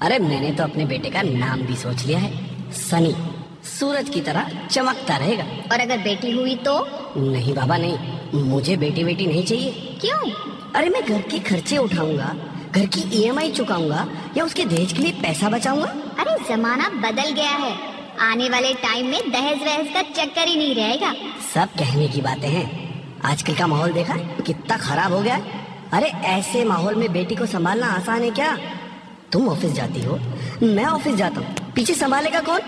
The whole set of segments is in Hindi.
अरे मैंने तो अपने बेटे का नाम भी सोच लिया है, सनी। सूरज की तरह चमकता रहेगा। और अगर बेटी हुई तो? नहीं बाबा नहीं, मुझे बेटी बेटी नहीं चाहिए। क्यों? अरे मैं घर के खर्चे उठाऊंगा, घर की ईएमआई चुकाऊंगा या उसके दहेज के लिए पैसा बचाऊंगा। अरे जमाना बदल गया है, आने वाले टाइम में दहेज वहेज का चक्कर ही नहीं रहेगा। सब कहने की बातें हैं, आजकल का माहौल देखा कितना खराब हो गया है। अरे ऐसे माहौल में बेटी को संभालना आसान है क्या? तुम ऑफिस जाती हो, मैं ऑफिस जाता हूँ, पीछे संभालेगा कौन?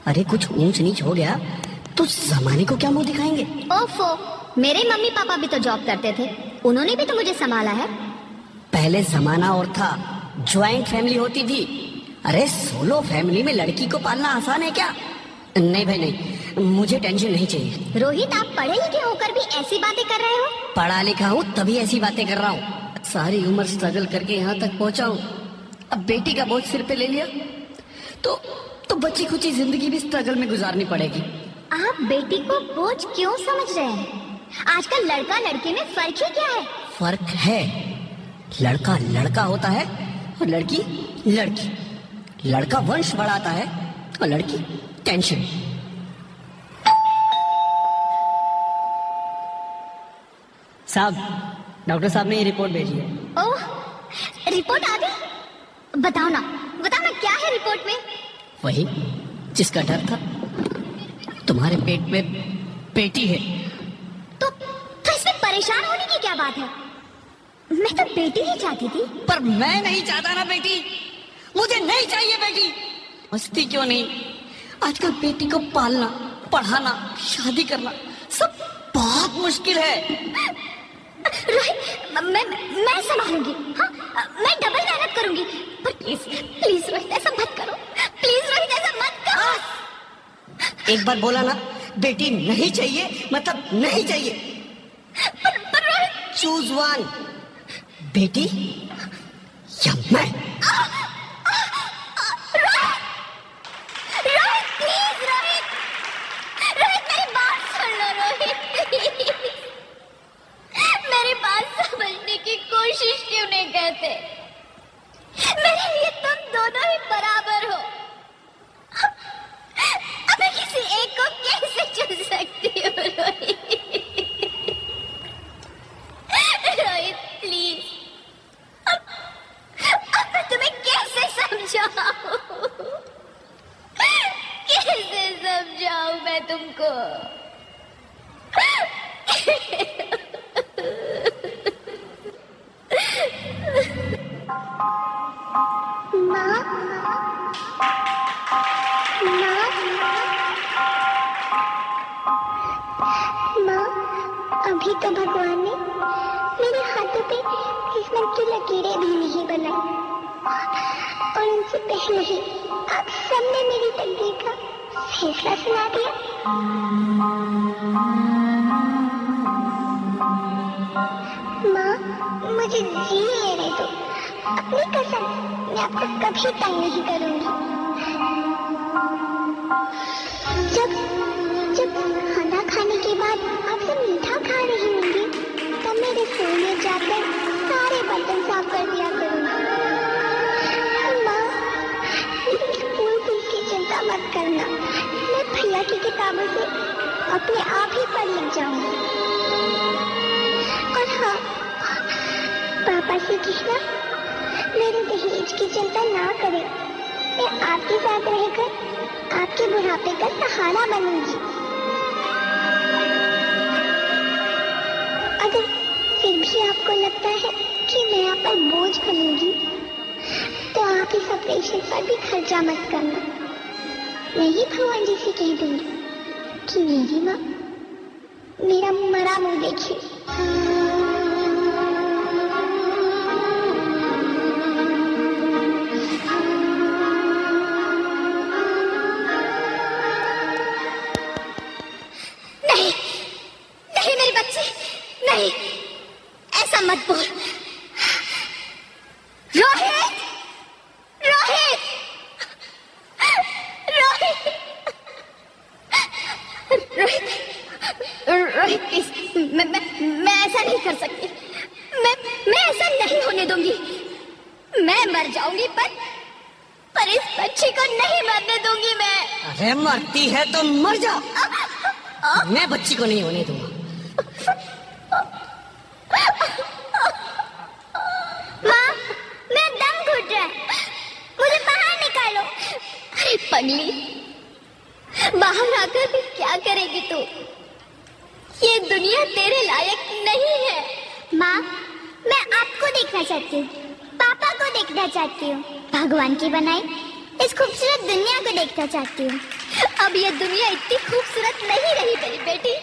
अरे कुछ ऊंच नीच हो गया तो जमाने को क्या मुंह दिखाएंगे? ओफो, मेरे मम्मी पापा भी तो जॉब करते थे, उन्होंने भी तो मुझे संभाला है। पहले जमाना और था, ज्वाइंट फैमिली होती थी। अरे सोलो फैमिली में लड़की को पालना आसान है क्या? नहीं भाई नहीं, मुझे टेंशन नहीं चाहिए। रोहित, आप पढ़े लिखे होकर भी ऐसी बातें कर रहे हो? पढ़ा लिखा हूँ तभी ऐसी बातें कर रहा हूँ। सारी उम्र स्ट्रगल करके यहाँ तक पहुँचा हूँ, अब बेटी का बोझ सिर पे ले लिया तो बची खुची जिंदगी भी स्ट्रगल में गुजारनी पड़ेगी। आप बेटी को बोझ क्यों समझ रहे हैं? आजकल लड़का लड़के में फर्क ही क्या है? फर्क है, लड़का लड़का होता है और लड़की लड़की। लड़का वंश बढ़ाता है और लड़की टेंशन। साहब, डॉक्टर साहब ने ये रिपोर्ट भेजी है। ओह, रिपोर्ट आ गई? बताओ ना क्या है रिपोर्ट में? वही जिसका डर था, तुम्हारे पेट में बेटी है। तो इसमें परेशान होने की क्या बात है? मैं तो बेटी ही चाहती थी। पर मैं नहीं चाहता ना बेटी, मुझे नहीं चाहिए बेटी। मस्ती क्यों नहीं, आजकल बेटी को पालना, पढ़ाना, शादी करना सब बहुत मुश्किल है। रोहित, मैं संभालूंगी। हाँ, मैं डबल मेहनत करूंगी। पर प्लीज रोहित ऐसा मत करो, प्लीज रोहित ऐसा मत करो। एक बार बोला ना, बेटी नहीं चाहिए मतलब नहीं चाहिए। पर रोहित, चूज वन, बेटी या मैं। रोहित प्लीज, रोहित मेरी बात सुन लो रोहित। मेरी बात समझने की कोशिश क्यों नहीं करते? मेरे लिए तुम दोनों ही बराबर हो। अब मैं किसी एक को कैसे चुन सकती हूँ रोहित? रोहित प्लीज, अब मैं तुम्हें कैसे समझाऊं? कैसे समझाऊं मैं तुमको? माँ, अभी तो भगवान ने मेरे हाथों पे किस्मत की लकीरें भी नहीं बनाई, और उनसे पहले ही आप सबने मेरी तकदीर का फैसला सुना दिया। माँ, मुझे जी लेने दो। अपनी कसम, मैं आपको कभी तंग नहीं करूंगी। जब खाना खाने के बाद आपसे मीठा खा रही होंगी, तब मैं रसोई में जाकर सारे बर्तन साफ कर दिया करूंगी। माँ, स्कूल फीस की चिंता मत करना, मैं भैया की किताबों से अपने आप ही पढ़ लिख जाऊंगी। और हाँ, पापा से कहना मेरे दहेज की चिंता ना करें, मैं आपके साथ रहकर आपके बुढ़ापे का सहारा बनूंगी। अगर फिर भी आपको लगता है कि मैं आप पर बोझ बनूंगी, तो आप इस ऑपरेशन पर भी खर्चा मत करना। मैं ही भगवान जी से कह दूंगी कि मेरी माँ मेरा मरा मुंह देखे। नहीं मेरे बच्चे, नहीं, ऐसा मत बोल। रोहित, रोहित, रोहित, रोहित, रोहित प्लीज, मैं ऐसा नहीं कर सकती। मैं ऐसा नहीं होने दूंगी। मैं मर जाऊंगी पर इस बच्ची को नहीं मरने दूंगी मैं। अरे मरती है तो मर जा, मैं बच्ची को नहीं होने दूंगा। माँ, मेरा दम घुट रहा है, मुझे बाहर निकालो। अरे पगली, बाहर आकर भी क्या करेगी तू? ये दुनिया तेरे लायक नहीं है। माँ, मैं आपको देखना चाहती हूँ, पापा को देखना चाहती हूँ, भगवान की बनाई इस खूबसूरत दुनिया को देखना चाहती हूँ। अब ये दुनिया इतनी खूबसूरत नहीं रही मेरी बेटी।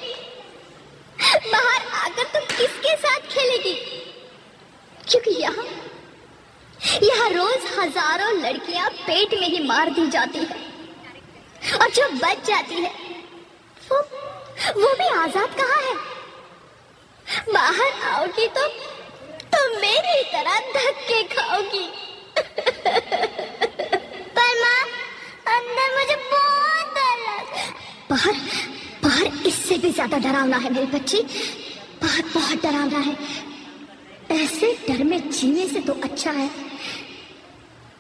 बाहर आकर तुम किसके साथ खेलेगी? क्योंकि यहाँ रोज हजारों लड़कियां पेट में ही मार दी जाती है, और जो बच जाती है वो भी आजाद कहाँ है? बाहर आओगी तो मेरी तरह धक्के खाओगी। पर माँ, अंदर मुझे बहुत डर लगता है। बाहर इससे भी ज्यादा डरावना है मेरी बच्ची, बाहर बहुत डरावना है। ऐसे डर में जीने से तो अच्छा है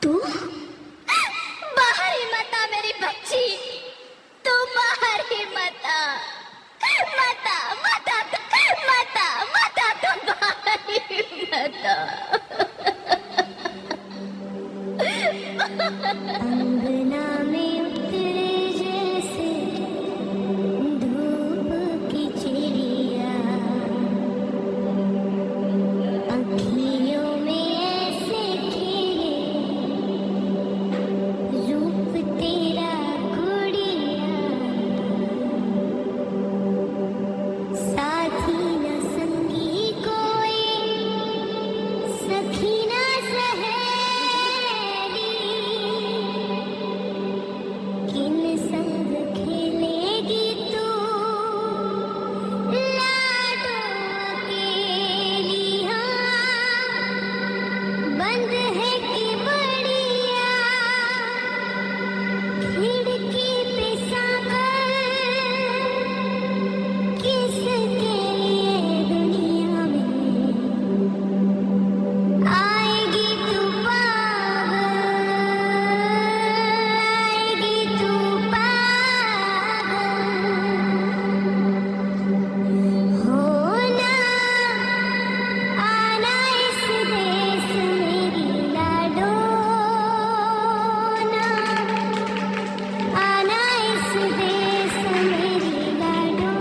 तू बाहर ही मत आ मेरी बच्ची, तू बाहर ही मत आ, मत आ, मत आ, मत आ, मत आ, तू बाहर ही मत आ। अंगना में उतरे जैसे धूप की चिड़िया, अखियों में ऐसे खिले रूप तेरा गुड़िया, साथी न संगी कोई, सखी न सहेली, किन संग खेलेगी तू लाडो अकेली। हाँ, बंद है कि बढ़िया खिड़की पे सागर, किसके लिए दुनिया में आएगी तू पागल, आएगी तू पागल। होना आना इस देश मेरी लाडो, आना इस देश मेरी लाडो।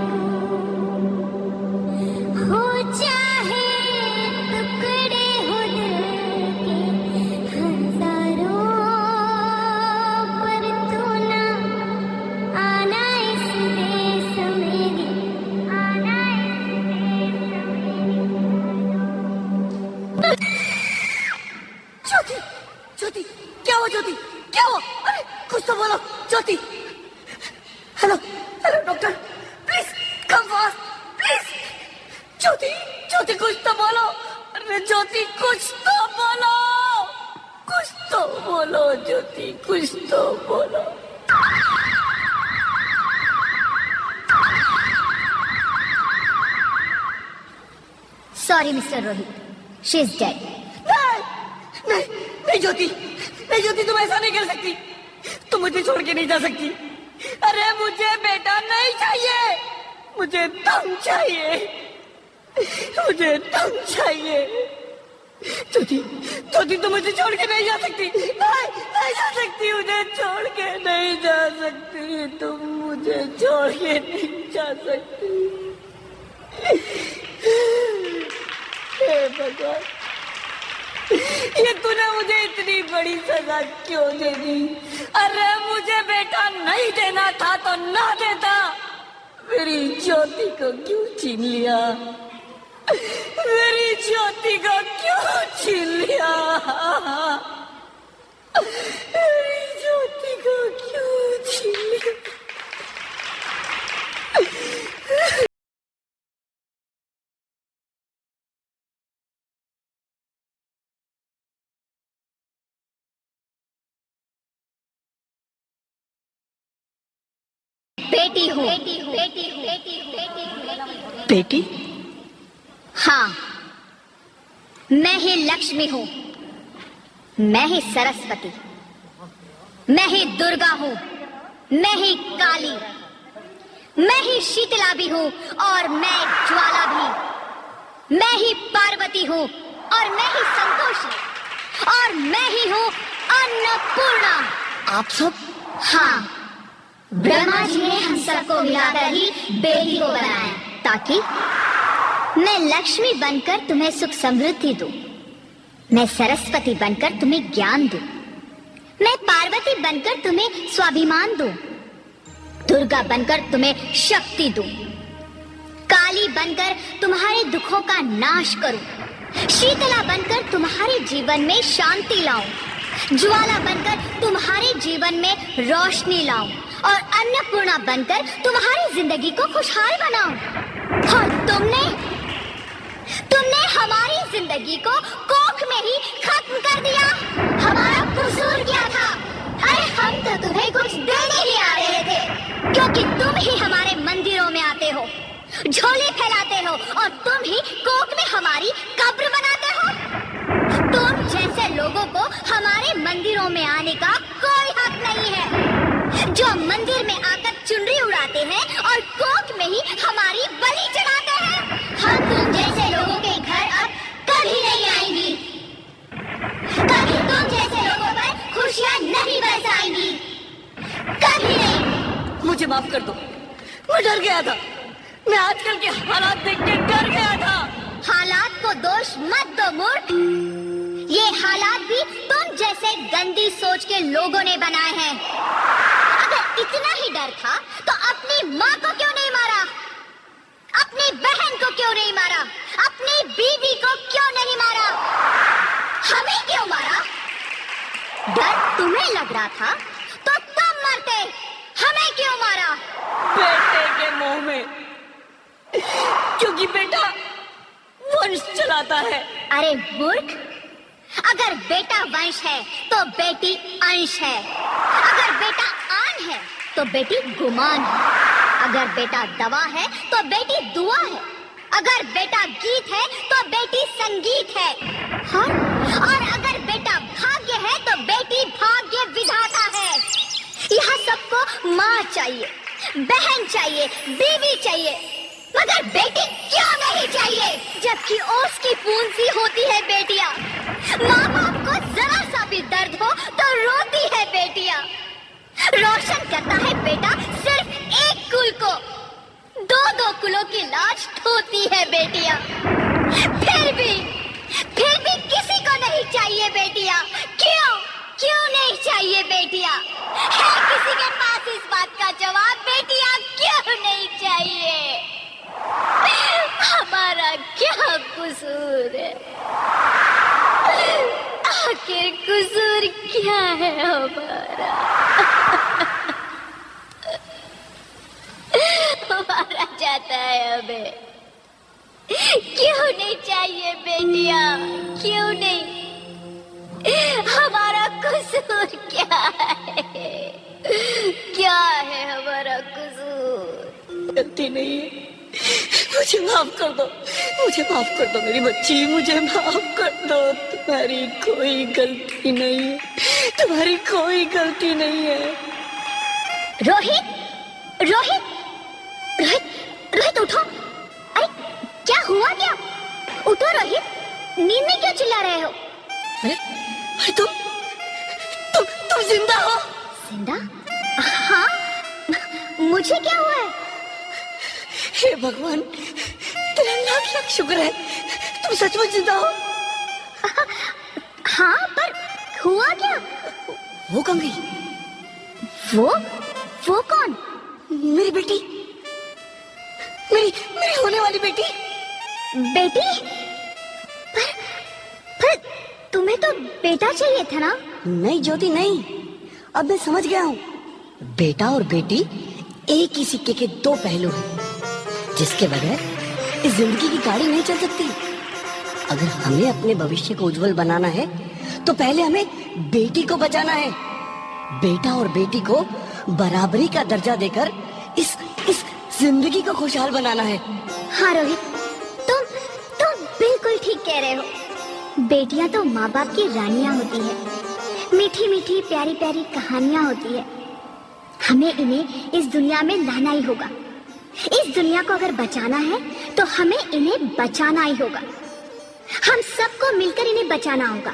हो चाहे टुकड़े हो दिल के हजारों, पर तू ना आना इस देश मेरी, आना इस देश मेरी। ज्योति, ज्योति, क्या हुआ ज्योति, क्या हुआ? अरे कुछ तो बोलो Jyoti. Hello, hello doctor, please come fast, please. Jyoti, Jyoti कुछ तो बोलो। अरे ज्योति कुछ तो बोलो, कुछ तो बोलो ज्योति, कुछ तो बोलो। Sorry, Mr. Rohit. She's dead. नहीं, नहीं ज्योति, नहीं ज्योति, तुम ऐसा नहीं कर सकती, तुम मुझे छोड़ के नहीं जा सकती। अरे मुझे बेटा नहीं चाहिए, मुझे तुम चाहिए, मुझे तुम चाहिए। ज्योति, ज्योति तुम मुझे छोड़ के नहीं जा सकती, नहीं, नहीं जा सकती, मुझे छोड़ के नहीं जा सकती, तुम मुझे छोड़ के नहीं जा सकती। हे भगवान, ये तूने मुझे इतनी बड़ी सजा क्यों दे दी? अरे मुझे बेटा नहीं देना था तो ना देता, मेरी ज्योति को क्यों छीन लिया? मेरी ज्योति को क्यों छीन लिया? मेरी ज्योति को क्यों छीन लिया? बेटी हूँ। बेटी? हाँ, मैं ही लक्ष्मी हूँ, मैं ही सरस्वती। मैं ही दुर्गा हूँ, मैं ही काली, मैं ही शीतला भी हूँ और मैं ज्वाला भी, मैं ही पार्वती हूँ और मैं ही संतोषी और मैं ही हूँ अन्नपूर्णा। आप सब? हाँ, ब्रह्मा जी ने हम सबको मिलाकर ही बेटी को बनाया ताकि मैं लक्ष्मी बनकर तुम्हें सुख समृद्धि दूं, मैं सरस्वती बनकर तुम्हें ज्ञान दूं, मैं पार्वती बनकर तुम्हें स्वाभिमान दूं, दुर्गा बनकर तुम्हें शक्ति दूं, काली बनकर तुम्हारे दुखों का नाश करूं, शीतला बनकर तुम्हारे जीवन में शांति लाऊं, ज्वाला बनकर तुम्हारे जीवन में रोशनी लाऊं और अन्नपूर्णा बनकर तुम्हारी जिंदगी को खुशहाल बनाऊं। और तुमने हमारी जिंदगी को कोख में ही खत्म कर दिया। हमारा कसूर क्या था? अरे हम तो तुम्हें कुछ देने ही आ रहे थे, क्योंकि तुम ही हमारे मंदिरों में आते हो, झोले फैलाते हो और तुम ही कोख में हमारी कब्र बनाते हो। तुम जैसे लोगों को हमारे मंदिरों में आने का कोई हक नहीं है, जो मंदिर में आकर चुनरी उड़ाते हैं और कोख में ही हमारी बलि चढ़ाते हैं। हम तुम जैसे लोगों के घर अब कभी नहीं आएंगी, कभी तुम जैसे लोगों पर खुशियां नहीं बरसाएंगी, कभी नहीं। मुझे माफ कर दो, मैं डर गया था। मैं आजकल के हालात देख के डर गया था। हालात को दोष मत दो मूर्ख, ये हालात भी तुम जैसे गंदी सोच के लोगों ने बनाए हैं। अगर इतना ही डर था तो अपनी माँ को क्यों नहीं मारा, अपनी बहन को क्यों नहीं मारा, अपनी बीवी को क्यों नहीं मारा, हमें क्यों मारा? डर तुम्हें लग रहा था तो तुम मरते, हमें क्यों मारा? बेटे के मुंह में, क्योंकि बेटा वंश चलाता है। अरे मूर्ख, अगर बेटा वंश है तो बेटी अंश है, अगर बेटा आन है तो बेटी गुमान है, अगर बेटा दवा है तो बेटी दुआ है, अगर बेटा गीत है तो बेटी संगीत है, और अगर बेटा भाग्य है तो बेटी भाग्य विधाता है। यहाँ सबको माँ चाहिए, बहन चाहिए, बीवी चाहिए, मगर बेटी क्यों नहीं चाहिए? जबकि ओस की बूंद सी होती है बेटियां, माँ बाप को जरा सा भी दर्द हो तो रोती है बेटियां। रोशन करता है बेटा सिर्फ एक कुल को, दो दो कुलों की लाज धोती है बेटियां। फिर भी किसी को नहीं चाहिए बेटियां। क्यों नहीं चाहिए बेटियां? है किसी के पास इस बात का जवाब? बेटियां क्यों नहीं चाहिए? हमारा क्या कसूर है? आखिर कसूर क्या है हमारा? मारा जाता है हमें। क्यों नहीं चाहिए बेटियां? क्यों नहीं? हमारा कसूर क्या है? क्या है हमारा कसूर? गलती नहीं है, मुझे माफ कर दो, मुझे माफ कर दो मेरी बच्ची, मुझे माफ कर दो। तुम्हारी कोई गलती नहीं है, तुम्हारी कोई गलती नहीं है। रोहित, रोहित, रोहित, रोहित उठो। अरे क्या हुआ क्या? उठो रोहित, नींद में क्यों चिल्ला रहे हो? अरे तुम जिंदा हो? जिंदा? हाँ, मुझे क्या हुआ है? हे भगवान, तेरा लाख लाख शुक्र है, तुम सचमुच जिंदा हो। हाँ, पर हुआ क्या? वो कहाँ गई? वो कौन? मेरी बेटी, मेरी होने वाली बेटी। बेटी? पर तुम्हें तो बेटा चाहिए था ना? नहीं ज्योति नहीं, अब मैं समझ गया हूँ। बेटा और बेटी एक ही सिक्के के दो पहलू हैं, जिसके बगैर इस जिंदगी की गाड़ी नहीं चल सकती। अगर हमें अपने भविष्य को उज्जवल बनाना है तो पहले हमें बेटी को बचाना है। बेटा और बेटी को बराबरी का दर्जा देकर इस जिंदगी को खुशहाल बनाना है। हाँ रोहित, तुम बिल्कुल ठीक कह रहे हो। बेटियां तो माँ बाप की रानियां होती है, मीठी मीठी प्यारी प्यारी कहानियां होती है। हमें इन्हें इस दुनिया में लाना ही होगा। इस दुनिया को अगर बचाना है तो हमें इन्हें बचाना ही होगा। हम सबको मिलकर इन्हें बचाना होगा,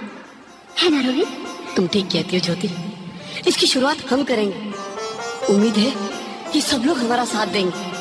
है ना रोहित? तुम ठीक कहती हो ज्योति, इसकी शुरुआत हम करेंगे। उम्मीद है कि सब लोग हमारा साथ देंगे।